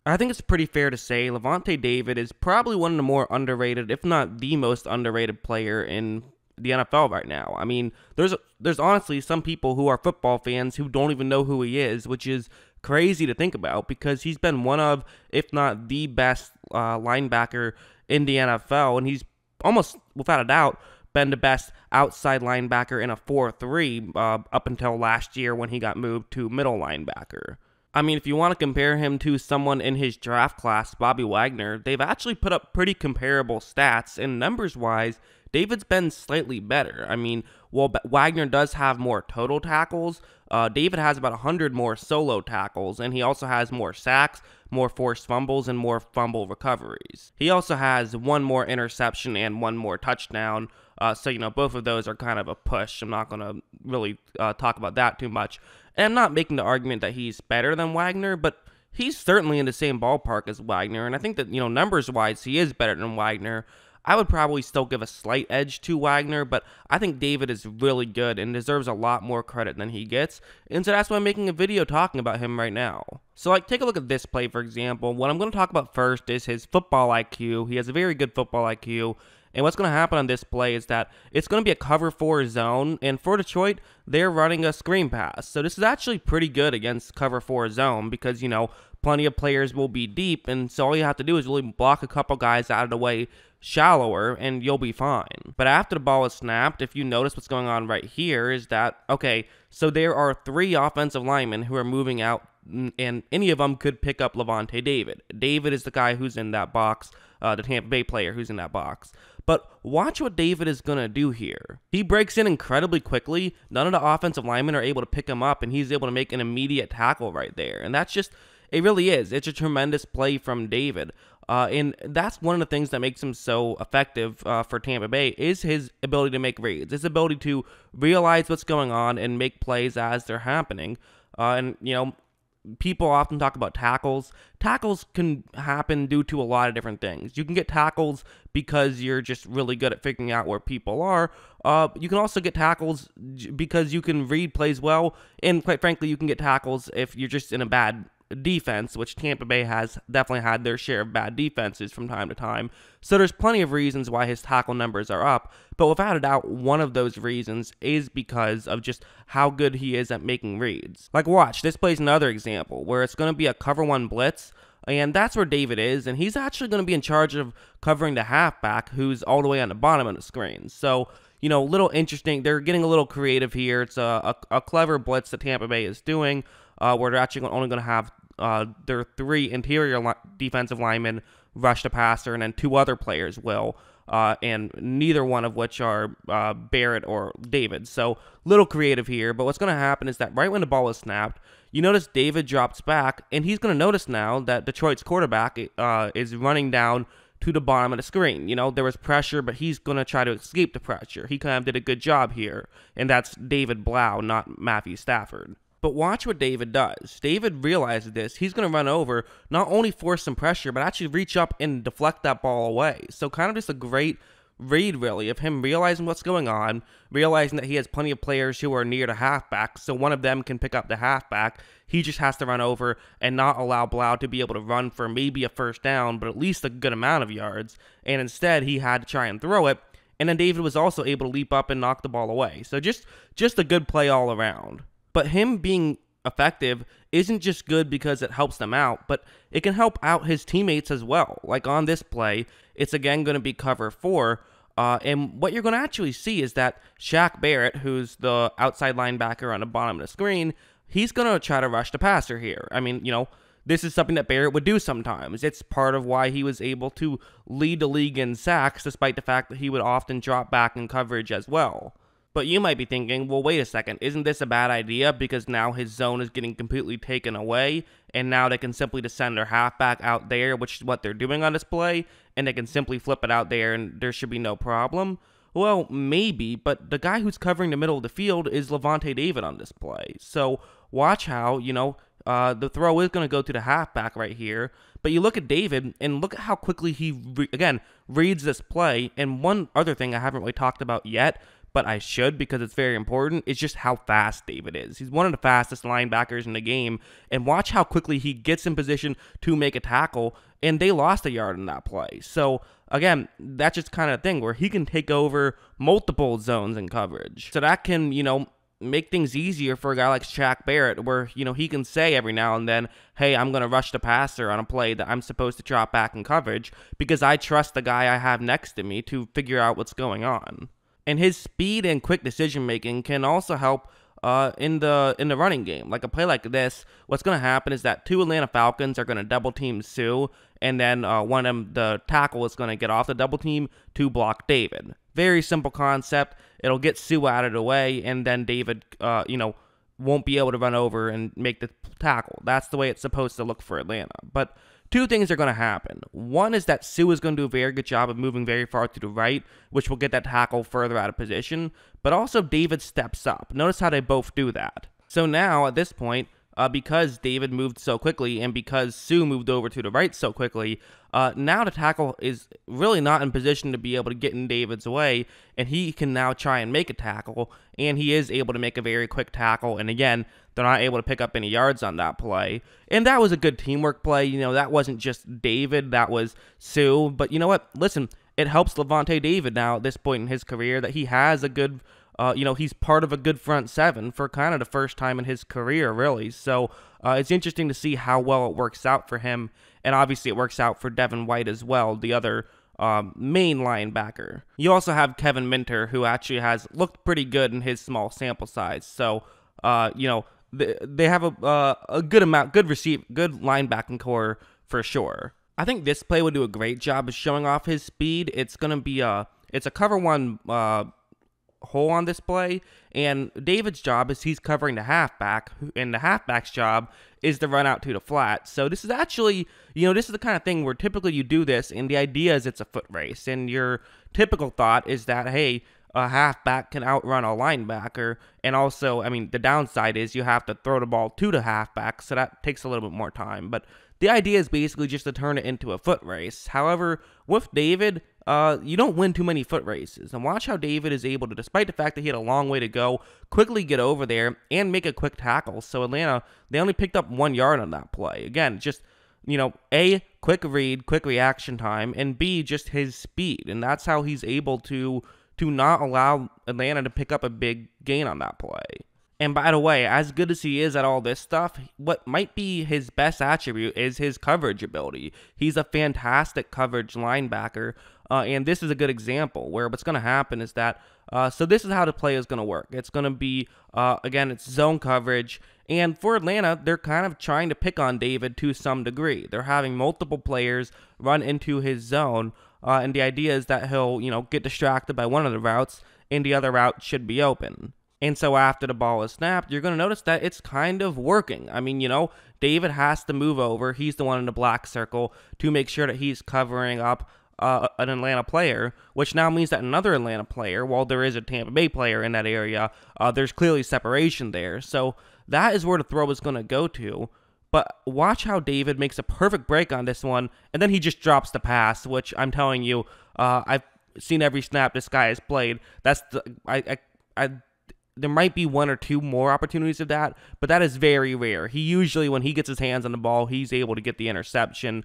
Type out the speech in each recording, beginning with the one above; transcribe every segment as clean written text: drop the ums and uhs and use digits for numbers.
I think it's pretty fair to say Lavonte David is probably one of the more underrated, if not the most underrated player in the NFL right now. I mean, there's honestly some people who are football fans who don't even know who he is, which is crazy to think about because he's been one of, if not the best linebacker in the NFL, and he's almost without a doubt been the best outside linebacker in a 4-3 up until last year when he got moved to middle linebacker. I mean, if you want to compare him to someone in his draft class, Bobby Wagner, they've actually put up pretty comparable stats, and numbers-wise, David's been slightly better. I mean, while Wagner does have more total tackles, David has about 100 more solo tackles, and he also has more sacks, more forced fumbles, and more fumble recoveries. He also has one more interception and one more touchdown, so, both of those are kind of a push. I'm not going to really talk about that too much. And I'm not making the argument that he's better than Wagner, but he's certainly in the same ballpark as Wagner, and I think that, numbers-wise, he is better than Wagner. I would probably still give a slight edge to Wagner, but I think David is really good and deserves a lot more credit than he gets, and so that's why I'm making a video talking about him right now. So, take a look at this play, for example. What I'm going to talk about first is his football IQ. He has a very good football IQ, and what's going to happen on this play is that it's going to be a cover 4 zone, and for Detroit, they're running a screen pass. So this is actually pretty good against cover 4 zone because, plenty of players will be deep, and so all you have to do is really block a couple guys out of the way shallower, and you'll be fine. But after the ball is snapped, if you notice what's going on right here is that, okay, so there are 3 offensive linemen who are moving out, and any of them could pick up Lavonte David. David is the guy who's in that box, the Tampa Bay player who's in that box. But watch what David is going to do here. He breaks in incredibly quickly. None of the offensive linemen are able to pick him up, and he's able to make an immediate tackle right there. And that's just, it really is. It's a tremendous play from David. And that's one of the things that makes him so effective for Tampa Bay is his ability to make reads, his ability to realize what's going on and make plays as they're happening. People often talk about tackles. Tackles can happen due to a lot of different things. You can get tackles because you're just really good at figuring out where people are. You can also get tackles because you can read plays well. And quite frankly, you can get tackles if you're just in a bad defense, which Tampa Bay has definitely had their share of bad defenses from time to time. So there's plenty of reasons why his tackle numbers are up, but without a doubt, one of those reasons is because of just how good he is at making reads. Like watch, this play's another example where it's going to be a cover 1 blitz, and that's where David is, and he's actually going to be in charge of covering the halfback who's all the way on the bottom of the screen. So, little interesting. They're getting a little creative here. It's a clever blitz that Tampa Bay is doing, where they're actually only going to have their 3 interior defensive linemen rush the passer, and then 2 other players will, and neither one of which are Barrett or David. So, little creative here, but what's going to happen is that right when the ball is snapped, you notice David drops back, and he's going to notice now that Detroit's quarterback is running down to the bottom of the screen. There was pressure, but he's going to try to escape the pressure. He kind of did a good job here, and that's David Blau, not Matthew Stafford. But watch what David does. David realizes this. He's going to run over, not only force some pressure, but actually reach up and deflect that ball away. So kind of just a great read, really, of him realizing what's going on, realizing that he has plenty of players who are near the halfback, so one of them can pick up the halfback. He just has to run over and not allow Blau to be able to run for maybe a first down, but at least a good amount of yards. And instead, he had to try and throw it. And then David was also able to leap up and knock the ball away. So just a good play all around. But him being effective isn't just good because it helps them out, but it can help out his teammates as well. Like on this play, it's again going to be cover 4. And what you're going to actually see is that Shaq Barrett, who's the outside linebacker on the bottom of the screen, he's going to try to rush the passer here. I mean, this is something that Barrett would do sometimes. It's part of why he was able to lead the league in sacks, despite the fact that he would often drop back in coverage as well. But you might be thinking, well, wait a second, isn't this a bad idea because now his zone is getting completely taken away, and now they can simply just send their halfback out there, which is what they're doing on this play, and they can simply flip it out there and there should be no problem? Well, maybe, but the guy who's covering the middle of the field is Lavonte David on this play. So watch how, the throw is going to go to the halfback right here, but you look at David and look at how quickly he, again, reads this play. And one other thing I haven't really talked about yet, but I should because it's very important, is just how fast David is. He's one of the fastest linebackers in the game, and watch how quickly he gets in position to make a tackle, and they lost a yard in that play. So, again, that's just kind of a thing where he can take over multiple zones in coverage. So that can, make things easier for a guy like Shaq Barrett, where, he can say every now and then, hey, I'm going to rush the passer on a play that I'm supposed to drop back in coverage because I trust the guy I have next to me to figure out what's going on. And his speed and quick decision-making can also help in the running game. Like a play like this, what's going to happen is that 2 Atlanta Falcons are going to double team Sue, and then one of them, the tackle, is going to get off the double team to block David. Very simple concept. It'll get Sue out of the way, and then David, won't be able to run over and make the tackle. That's the way it's supposed to look for Atlanta. But 2 things are going to happen. One is that Sue is going to do a very good job of moving very far to the right, which will get that tackle further out of position. But also David steps up. Notice how they both do that. So now, at this point, because David moved so quickly and because Sue moved over to the right so quickly, now the tackle is really not in position to be able to get in David's way, and he can now try and make a tackle, and he is able to make a very quick tackle, and again, they're not able to pick up any yards on that play. And that was a good teamwork play. That wasn't just David, that was Sue. But you know what? Listen, it helps Lavonte David now at this point in his career that he has a good, he's part of a good front seven for kind of the first time in his career, really. So it's interesting to see how well it works out for him. And obviously it works out for Devin White as well, the other main linebacker. You also have Kevin Minter, who actually has looked pretty good in his small sample size. So, they have a good amount, good linebacking core for sure. I think this play would do a great job of showing off his speed. It's gonna be it's a cover one hole on this play, and David's job is he's covering the halfback, and the halfback's job is to run out to the flat. So this is actually, this is the kind of thing where typically you do this, and the idea is it's a foot race, and your typical thought is that, hey, a halfback can outrun a linebacker, and also, the downside is you have to throw the ball to the halfback, so that takes a little bit more time, but the idea is basically just to turn it into a foot race. However, with David, you don't win too many foot races, and watch how David is able to, despite the fact that he had a long way to go, quickly get over there and make a quick tackle. So Atlanta, they only picked up 1 yard on that play. Again, just, A, quick read, quick reaction time, and B, just his speed, and that's how he's able to not allow Atlanta to pick up a big gain on that play. And by the way, as good as he is at all this stuff, what might be his best attribute is his coverage ability. He's a fantastic coverage linebacker, and this is a good example where what's going to happen is that, so this is how the play is going to work. It's going to be, again, it's zone coverage, and for Atlanta, they're kind of trying to pick on David to some degree. They're having multiple players run into his zone, and the idea is that he'll, get distracted by one of the routes, and the other route should be open. And so after the ball is snapped, you're going to notice that it's kind of working. David has to move over. He's the one in the black circle to make sure that he's covering up an Atlanta player, which now means that another Atlanta player, while there is a Tampa Bay player in that area, there's clearly separation there. So that is where the throw is going to go to. But watch how David makes a perfect break on this one, and then he just drops the pass, which I'm telling you, I've seen every snap this guy has played. That's there might be 1 or 2 more opportunities of that, but that is very rare. He usually, when he gets his hands on the ball, he's able to get the interception.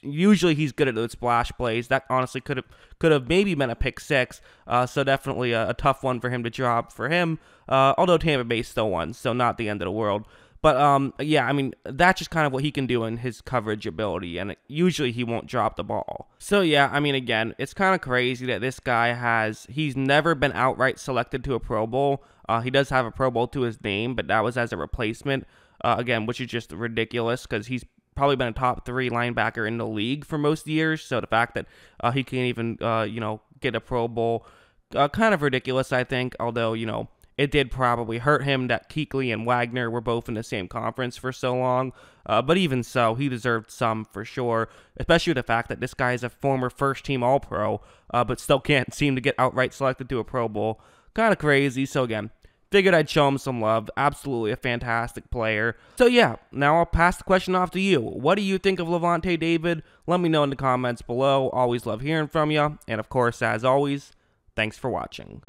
Usually he's good at those splash plays. That honestly could have maybe been a pick 6, so definitely a tough one for him to drop for him, although Tampa Bay still won, so not the end of the world. But, yeah, that's just kind of what he can do in his coverage ability, and usually he won't drop the ball. So, yeah, again, it's kind of crazy that this guy he's never been outright selected to a Pro Bowl. He does have a Pro Bowl to his name, but that was as a replacement, again, which is just ridiculous because he's probably been a top 3 linebacker in the league for most years, so the fact that he can't even, get a Pro Bowl, kind of ridiculous, I think, although, it did probably hurt him that Kuechly and Wagner were both in the same conference for so long. But even so, he deserved some for sure, especially with the fact that this guy is a former first-team All-Pro, but still can't seem to get outright selected to a Pro Bowl. Kind of crazy. So again, figured I'd show him some love. Absolutely a fantastic player. So yeah, now I'll pass the question off to you. What do you think of Lavonte David? Let me know in the comments below. Always love hearing from you. And of course, as always, thanks for watching.